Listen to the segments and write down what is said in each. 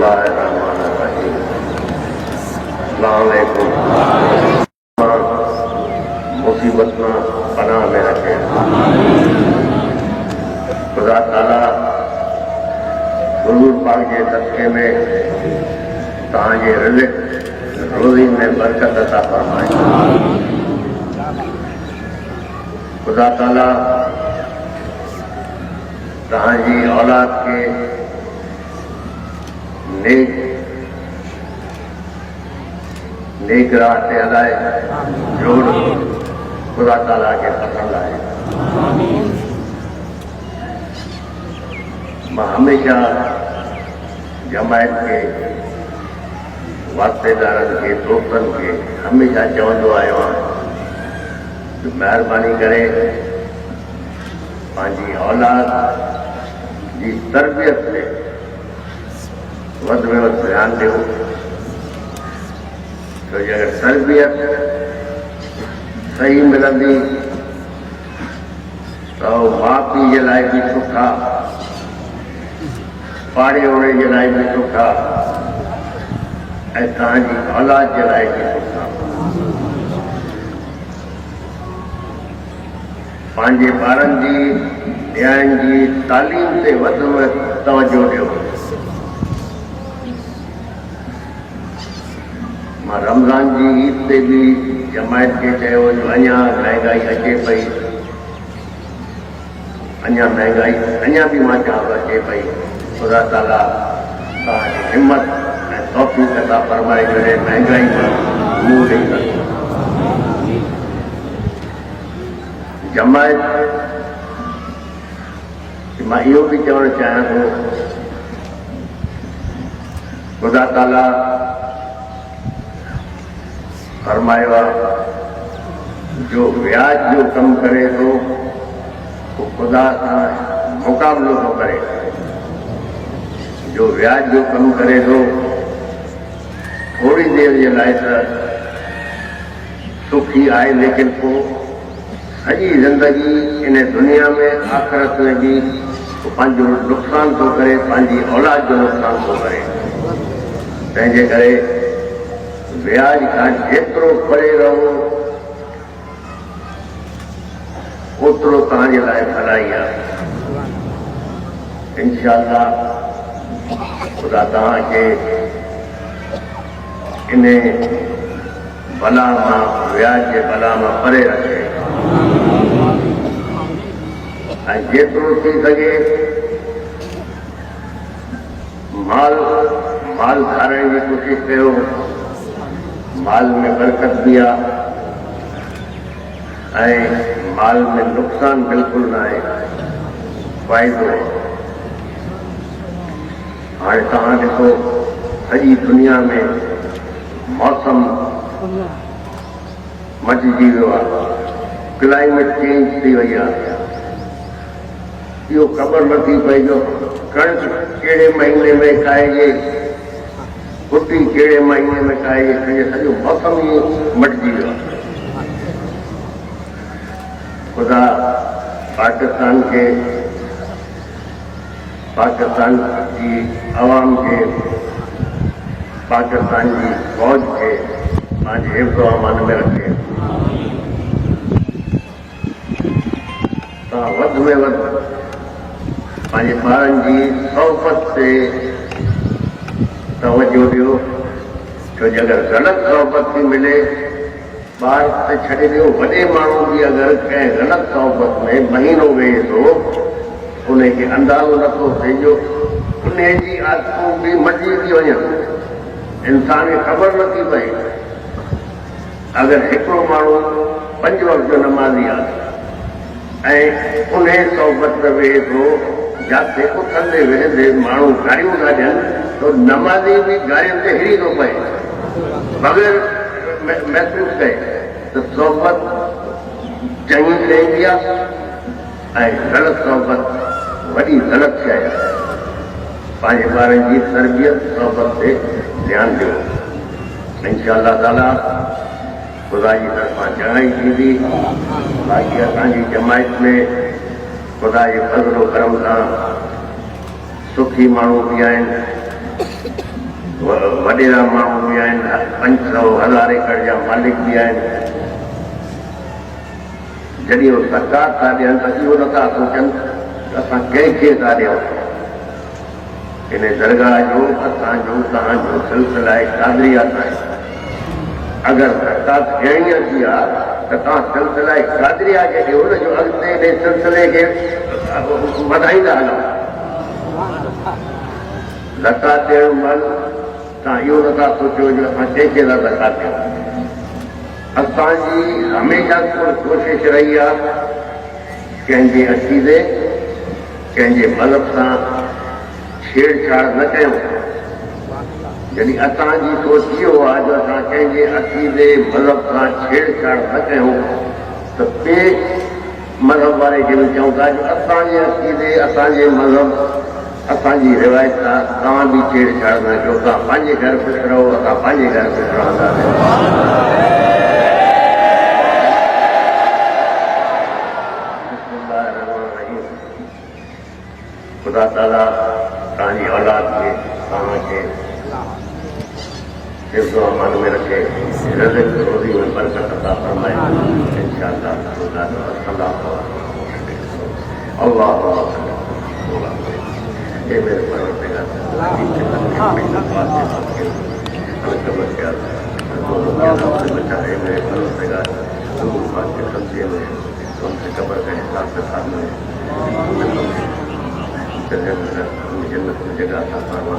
बिस्मिल्लाहिर्रहमानिर्रहीम। अस्सलाम वालेकुम। मुसीबत में पनाह में रखे खुदा ताला हुजूर पाक के सदके में तव्हांजे रिज़्क़ रोज़ी में बरकत अता फरमाए। खुदा ताला तव्हांजी औलाद के नेक राह ते हलाए जोड़ खुदा ताला के पसंद आए। मैं हमेशा जमायत के वास्तेदारन के दोस्तन के हमेशा चवंदो आयो आहियां मेहरबानी करे पंहिंजी औलाद की तरबियत से वध में वध ध्यान ॾियो। तो अगर तरबियत सही मिलंदी तो माउ पीउ जे लाइ बि सुठा, पाड़े ओड़े जे लाइ बि सुठा ऐं तव्हांजी औलाद जे लाइ बि सुठा। पंहिंजे ॿारनि जी ॾियारनि जी तालीम ते वधि में तवजो ॾियो। मां रमज़ान जी ईद ते भी जमायत के चयो जो अञा महांगाई अचे पई, अञा महांगाई अञा भी मां चवां अचे पई। खुदा ताला तव्हांजी हिम्मत ऐं तौफ़ीक़ अता फरमाए करे महांगाई मां मुंहुं ॾेई सघो। जमायत मां इहो भी चवणु चाहियां थो खुदा ताला फरमायो जो ब्याज जो कम करे तो वो खुदा का मुकाबलो तो करे, जो ब्याज जो कम करे तो थोड़ी देर के लाए सुखी आए, लेकिन वो सॼी जिंदगी इन दुनिया में आखिरत में भी पंहिंजो नुक़सान तो करे, पंहिंजी औलाद जो नुक़सान तो करे। तंहिंजे करे ब्याज का जेतिरो परे रहो ओतिरो तव्हांजे लाइ भलाई आहे। इंशाअल्लाह खुदा तव्हांखे इन बला मां, ब्याज जे बला मां परे रखे ऐं जेतिरो थी सघे माल धारण की कोशिश कयो। माल में बरकत भी आ ऐं माल में नुक़सान बिल्कुल ना है, फ़ाइदो। हाणे तव्हां ॾिसो सॼी दुनिया में मौसम मटिजी वियो आहे, क्लाइमेट चेंज थी वई आहे। इहो ख़बर नथी पए जो कणिक कहिड़े महीने में खाइजे, कुटी कहिड़े महीने में खाइजे, सॼो मौसम ही मटिजी वियो आहे। खुदा पाकिस्तान जी अवाम के, पाकिस्तान जी फौज के पंहिंजे हिफ़्ज़ो अमान में रखे। तव्हां वधि में वधि पंहिंजे ॿारनि जी सोहबत से तवज्जो ॾियो, छो जो अगर गलत सोहबत थी मिले ॿार ते छॾे ॾियो। वॾे माण्हू भी अगर कंहिं गलत सोहबत में महीनो वेहे थो उनखे अंदाज़ो नथो थिए जो उन जी आदतूं भी मटिजी थी वञनि, इंसान खे ख़बर नथी पए। अगर हिकिड़ो माण्हू 5 वक़्त जो नमाज़ी आहे ऐं उन सोहबत में वेहे थो जाते उथंदे वेहंदे माण्हू गाड़ियूं था ॾियनि तो नमाज़ी भी गाड़ियुनि ते हिरी थो पए बग़ैर महसूस कए। तो सोहबत चङी रहंदी आहे ऐं ग़लत सोहबत वॾी ग़लत शइ आहे। पंहिंजे ॿारनि जी तरबियत सोहबत ते ध्यानु ॾियो। इंशाअल्लाह ताला खुदा जी तरफ़ां चङाई थींदी। बाक़ी असांजी जमायत में खुदा जे फज़्ल करम सां सुखी माण्हू भी आहिनि, वॾेरा माण्हू बि आहिनि, 500,000 एकड़ जा मालिक बि आहिनि। जॾहिं उहे सरकार था ॾियनि त इहो नथा सोचनि त असां कंहिंखे था ॾियूं। इन दरगाह जो असांजो तव्हांजो सिलसिला आहे कादरिया ताईं। अगरि सरकार ॾियणी थी आहे त तव्हां सिलसिला कादरिया खे ॾियो न, जो अॻिते इन सिलसिले खे वधाईंदा हलो। ज़कात ॾियण महिल तव्हां इहो नथा सोचियो जो असां कंहिंखे था ज़कात ॾियूं। असांजी हमेशह कोशिशि रही आहे कंहिंजे अक़ीदे, कंहिंजे मज़हब सां छेड़छाड़ न कयूं। जॾहिं असांजी सोच इहो आहे जो असां कंहिंजे अक़ीदे मज़हब सां छेड़छाड़ न कयूं त ॿिए मज़हब वारे खे बि चऊं था जो असांजे अक़ीदे, असांजे मज़हब, असांजी रिवायत सां तव्हां बि छेड़छाड़ न कयो। तव्हां पंहिंजे घर ख़ुशि रहो, असां पंहिंजे घर ख़ुशि रहंदासीं। ख़ुदा ताला तव्हांजी औलाद खे तव्हांखे हिफ़्ज़ो अमान में रखे, रिज़्क़ रोज़ी में बरकत अता फरमाए। इंशाअल्लाह अल्लाह ये मेरे परवरदिगार बचाए मेरे परवरदिगार के समझे में उनसे कब्र का हिसाब के सामने जन्नत में जगह था फरमा।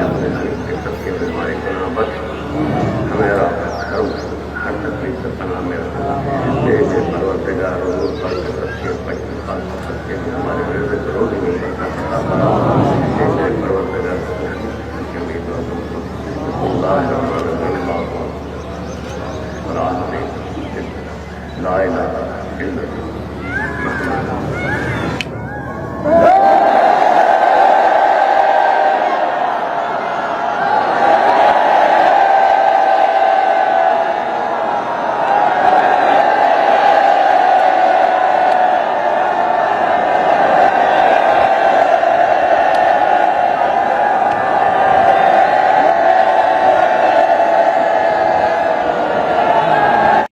अपने के सबके हमारे गुनाह बख्श, हमें हर तकलीफ से पनाह में रखो। परवरदिगार हमारे रिज़्क़ रोज़ी में